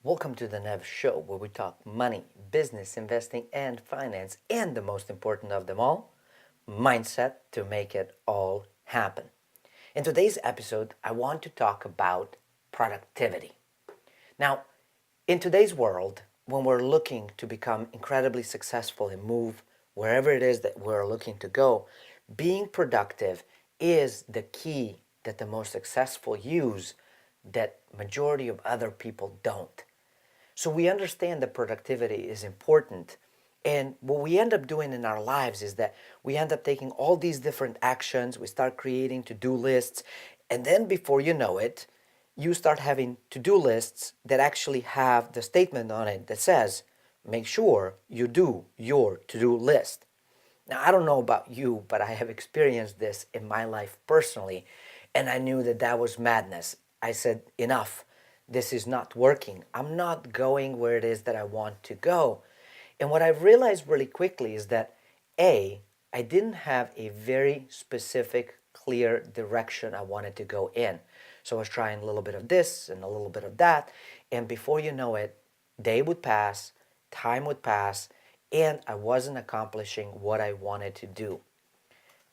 Welcome to the Nev Show, where we talk money, business, investing, and finance, and the most important of them all, mindset to make it all happen. In today's episode, I want to talk about productivity. Now, in today's world, when we're looking to become incredibly successful and move wherever it is that we're looking to go, being productive is the key that the most successful use that majority of other people don't. So we understand that productivity is important. And what we end up doing in our lives is that we end up taking all these different actions, we start creating to do lists, and then before you know it, you start having to do lists that actually have the statement on it that says, make sure you do your to do list. Now, I don't know about you, but I have experienced this in my life personally, and I knew that that was madness. I said, enough. This is not working. I'm not going where it is that I want to go. And what I realized really quickly is that A, I didn't have a very specific, clear direction I wanted to go in. So I was trying a little bit of this and a little bit of that. And before you know it, day would pass, time would pass, and I wasn't accomplishing what I wanted to do.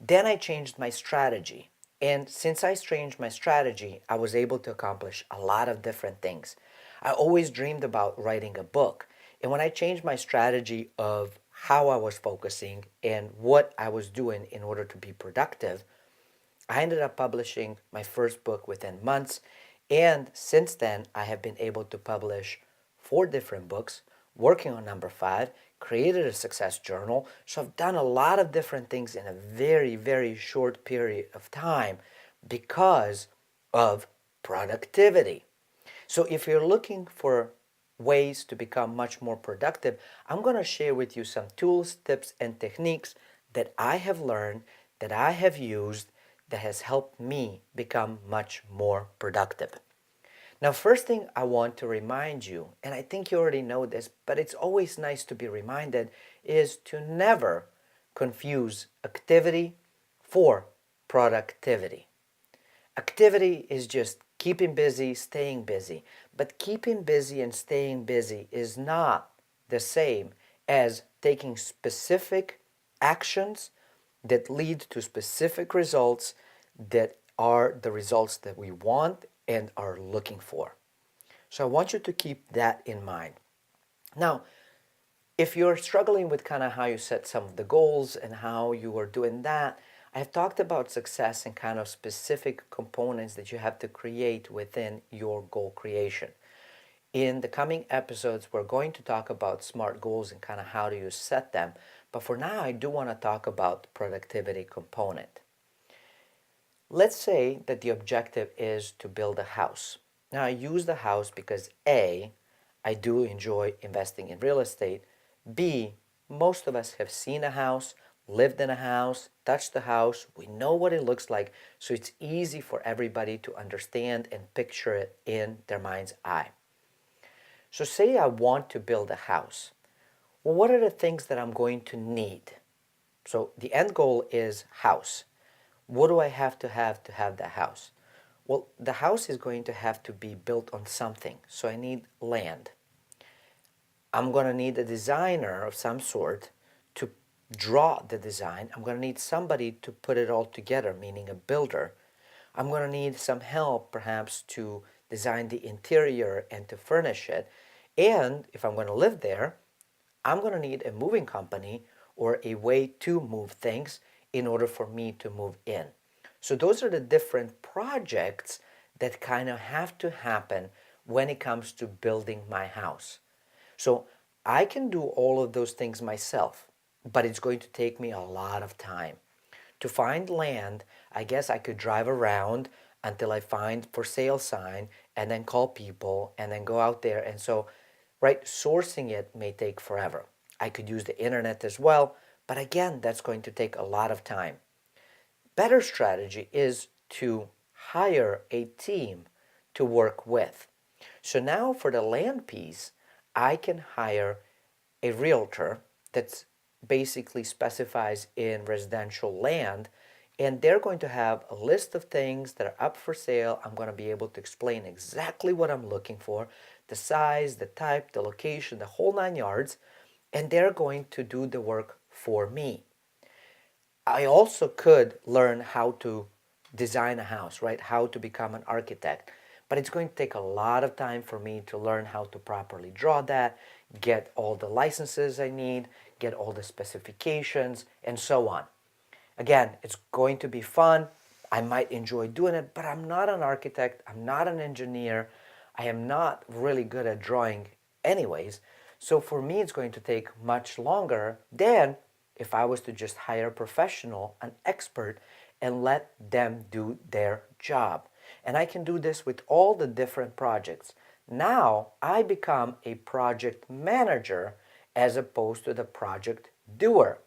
Then I changed my strategy. And since I changed my strategy, I was able to accomplish a lot of different things. I always dreamed about writing a book. And when I changed my strategy of how I was focusing and what I was doing in order to be productive, I ended up publishing my first book within months. And since then, I have been able to publish 4 different books, working on number 5, created a success journal. So I've done a lot of different things in a very, very short period of time because of productivity. So if you're looking for ways to become much more productive, I'm going to share with you some tools, tips, and techniques that I have learned, that I have used, that has helped me become much more productive. Now, first thing I want to remind you, and I think you already know this, but it's always nice to be reminded, is to never confuse activity for productivity. Activity is just keeping busy, staying busy. But keeping busy and staying busy is not the same as taking specific actions that lead to specific results that are the results that we want and are looking for. So I want you to keep that in mind. Now, if you're struggling with kind of how you set some of the goals and how you are doing that, I've talked about success and kind of specific components that you have to create within your goal creation. In the coming episodes, we're going to talk about SMART goals and kind of how do you set them. But for now, I do want to talk about the productivity component. Let's say that the objective is to build a house. Now, I use the house because A, I do enjoy investing in real estate. B, most of us have seen a house, lived in a house, touched the house. We know what it looks like, so it's easy for everybody to understand and picture it in their mind's eye. So say I want to build a house. Well, what are the things that I'm going to need? So the end goal is house. What do I have to have the house? Well, the house is going to have to be built on something. So I need land. I'm going to need a designer of some sort to draw the design. I'm going to need somebody to put it all together, meaning a builder. I'm going to need some help perhaps to design the interior and to furnish it. And if I'm going to live there, I'm going to need a moving company or a way to move things in order for me to move in. So those are the different projects that kind of have to happen when it comes to building my house. So I can do all of those things myself, but it's going to take me a lot of time. To find land, I guess I could drive around until I find for sale sign and then call people and then go out there. And so, right, sourcing it may take forever. I could use the internet as well, but again, that's going to take a lot of time. Better strategy is to hire a team to work with. So now for the land piece, I can hire a realtor that basically specifies in residential land, and they're going to have a list of things that are up for sale. I'm going to be able to explain exactly what I'm looking for. the size, the type, the location, the whole 9 yards, and they're going to do the work for me. I also could learn how to design a house, right? How to become an architect. But it's going to take a lot of time for me to learn how to properly draw that, get all the licenses I need, get all the specifications, and so on. Again, it's going to be fun. I might enjoy doing it, but I'm not an architect. I'm not an engineer. I am not really good at drawing anyways. So for me, it's going to take much longer than if I was to just hire a professional, an expert, and let them do their job. And I can do this with all the different projects. Now I become a project manager as opposed to the project doer.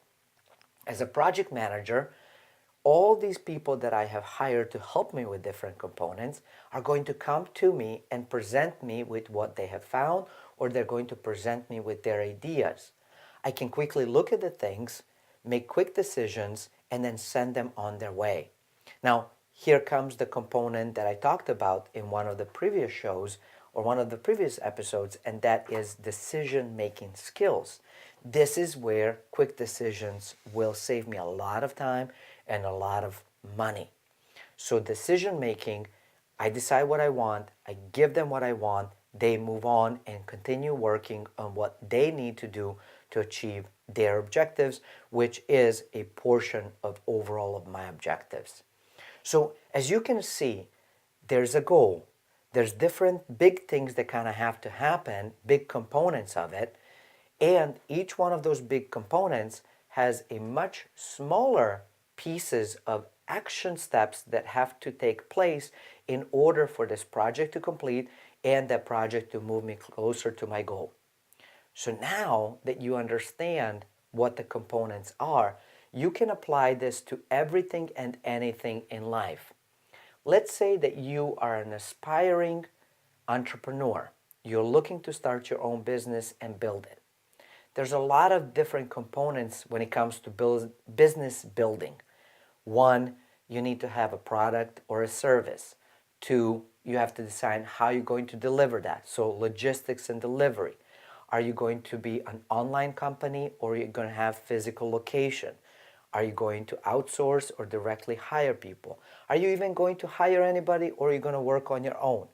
As a project manager, all these people that I have hired to help me with different components are going to come to me and present me with what they have found, or they're going to present me with their ideas. I can quickly look at the things, make quick decisions, and then send them on their way. Now, here comes the component that I talked about in one of the previous shows or one of the previous episodes, and that is decision-making skills. This is where quick decisions will save me a lot of time and a lot of money. So decision making, I decide what I want, I give them what I want, they move on and continue working on what they need to do to achieve their objectives, which is a portion of overall of my objectives. So as you can see, there's a goal. There's different big things that kind of have to happen, big components of it, and each one of those big components has a much smaller pieces of action steps that have to take place in order for this project to complete and that project to move me closer to my goal. So now that you understand what the components are, you can apply this to everything and anything in life. Let's say that you are an aspiring entrepreneur. You're looking to start your own business and build it. There's a lot of different components when it comes to business building. One, you need to have a product or a service. Two, you have to decide how you're going to deliver that. So logistics and delivery. Are you going to be an online company, or are you going to have physical location? Are you going to outsource or directly hire people? Are you even going to hire anybody, or are you going to work on your own?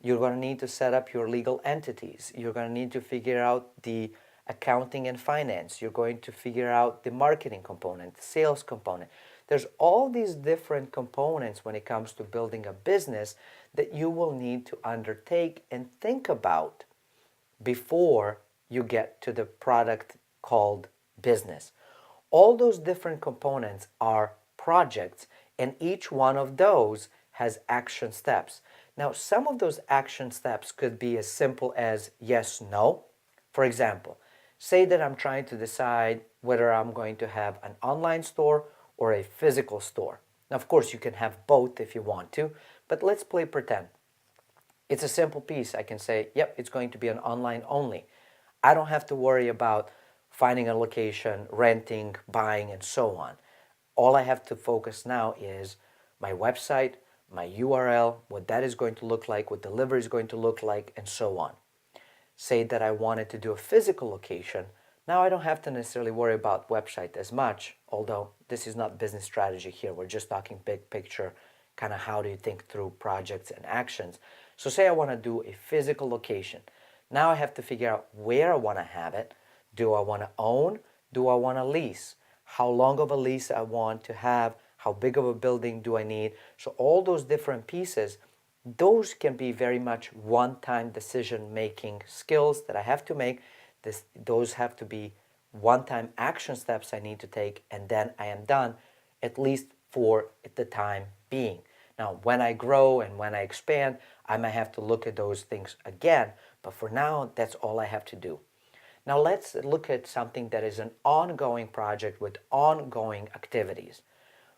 You're going to need to set up your legal entities. You're going to need to figure out the accounting and finance. You're going to figure out the marketing component, the sales component. There's all these different components when it comes to building a business that you will need to undertake and think about before you get to the product called business. All those different components are projects, and each one of those has action steps. Now, some of those action steps could be as simple as yes, no. For example, say that I'm trying to decide whether I'm going to have an online store or a physical store. Now, of course, you can have both if you want to, but let's play pretend. It's a simple piece. I can say, yep, it's going to be an online only. I don't have to worry about finding a location, renting, buying, and so on. All I have to focus now is my website, my URL, what that is going to look like, what delivery is going to look like, and so on. Say that I wanted to do a physical location. Now I don't have to necessarily worry about website as much, although this is not business strategy here. We're just talking big picture, kind of how do you think through projects and actions. So say I want to do a physical location. Now I have to figure out where I want to have it. Do I want to own? Do I want to lease? How long of a lease I want to have? How big of a building do I need? So all those different pieces, those can be very much one-time decision-making skills that I have to make. Those have to be one-time action steps I need to take, and then I am done, at least for the time being. Now, when I grow and when I expand, I might have to look at those things again, but for now, that's all I have to do. Now, let's look at something that is an ongoing project with ongoing activities.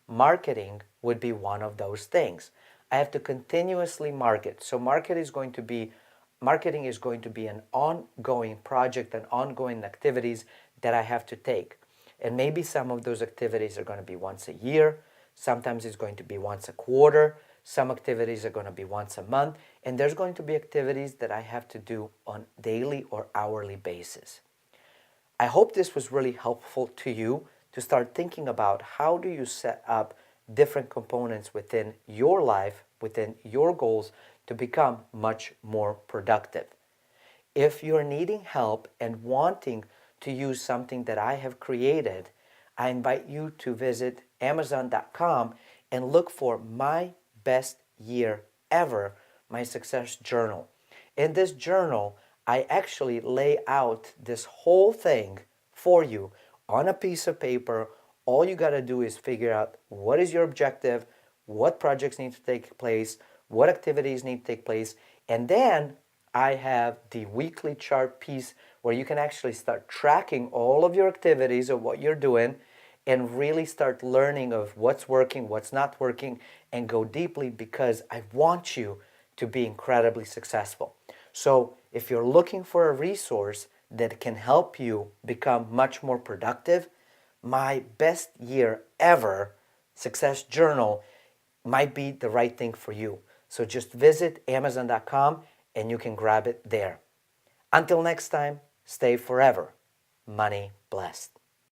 Marketing would be one of those things. I have to continuously market. So marketing is going to be an ongoing project and ongoing activities that I have to take. And maybe some of those activities are going to be once a year. Sometimes it's going to be once a quarter. Some activities are going to be once a month, and there's going to be activities that I have to do on daily or hourly basis. I hope this was really helpful to you to start thinking about how do you set up different components within your life, within your goals, to become much more productive. If you're needing help and wanting to use something that I have created, I invite you to visit Amazon.com and look for My Best Year Ever, my success journal. In this journal, I actually lay out this whole thing for you on a piece of paper. All you got to do is figure out what is your objective, what projects need to take place, what activities need to take place, and then I have the weekly chart piece where you can actually start tracking all of your activities of what you're doing and really start learning of what's working, what's not working, and go deeply because I want you to be incredibly successful. So if you're looking for a resource that can help you become much more productive, My Best Year Ever Success Journal might be the right thing for you. So just visit Amazon.com and you can grab it there. Until next time, stay forever money blessed.